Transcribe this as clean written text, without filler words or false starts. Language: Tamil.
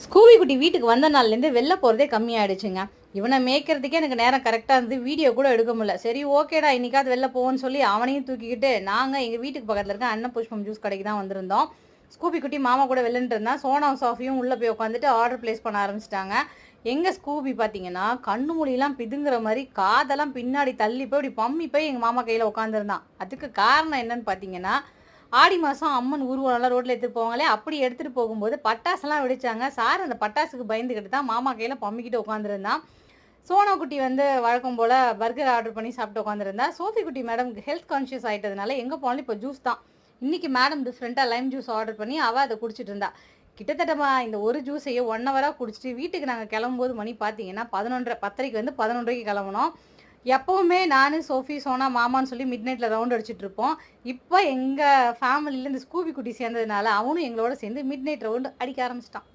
ஸ்கூபி குட்டி வீட்டுக்கு வந்த நாள்லேருந்து வெளில போகிறதே கம்மியாகிடுச்சுங்க. இவனை மேய்க்கிறதுக்கே எனக்கு நேரம் கரெக்டாக இருந்து வீடியோ கூட எடுக்க முடியல. சரி ஓகேடா இன்னைக்காவது வெளில போவோன்னு சொல்லி அவனையும் தூக்கிக்கிட்டு நாங்கள் எங்கள் வீட்டுக்கு பக்கத்தில் இருக்க அன்னபுஷ்பம் ஜூஸ் கடைக்கு தான் வந்திருந்தோம். ஸ்கூபி குட்டி மாமா கூட வெளிலன்ட்டு இருந்தான். சோனாவும் சாஃபியும் உள்ளே போய் உட்காந்துட்டு ஆர்டர் ப்ளேஸ் பண்ண ஆரம்பிச்சிட்டாங்க. எங்கள் ஸ்கூபி பார்த்தீங்கன்னா கண்ணு மொழியெல்லாம் பிதுங்குற மாதிரி காதெல்லாம் பின்னாடி தள்ளி போய் இப்படி பம்மி போய் எங்கள் மாமா கையில் உட்காந்துருந்தான். அதுக்கு காரணம் என்னன்னு பார்த்தீங்கன்னா, ஆடி மாதம் அம்மன் ஊர்வலம்லாம் ரோட்டில் எடுத்துகிட்டு போவாங்களே, அப்படி எடுத்துகிட்டு போகும்போது பட்டாசுலாம் வெடிச்சாங்க. சார் அந்த பட்டாசுக்கு பயந்துக்கிட்டு தான் மாமா கையில் பம்மிக்கிட்டு உட்காந்துருந்தான். சோனா குட்டி வந்து வழக்கம் போல் பர்கர் ஆர்டர் பண்ணி சாப்பிட்டு உட்காந்துருந்தா. சோஃபி குட்டி மேடம் ஹெல்த் கான்ஷியஸ் ஆகிட்டதுனால எங்கே போனாலும் இப்போ ஜூஸ் தான். இன்றைக்கி மேடம் டிஃப்ரெண்ட்டாக லைம் ஜூஸ் ஆர்டர் பண்ணி அவள் அதை குடிச்சிட்டு இருந்தா. கிட்டத்தட்டமா இந்த ஒரு ஜூஸையே 1 ஹவராக குடிச்சிட்டு வீட்டுக்கு நாங்கள் கிளம்பும்போது மணி பார்த்தீங்கன்னா 11:30 10:30 வந்து 11:30 கிளம்புனோம். எப்போவுமே நான் சோஃபி சோனா மாமான்னு சொல்லி மிட் நைட்டில் ரவுண்ட் அடிச்சுட்டு இருப்போம். இப்போ எங்கள் ஃபேமிலியில் இந்த ஸ்கூபி குட்டி சேர்ந்ததுனால அவனும் எங்களோட சேர்ந்து மிட் நைட் ரவுண்டு அடிக்க ஆரம்பிச்சிட்டான்.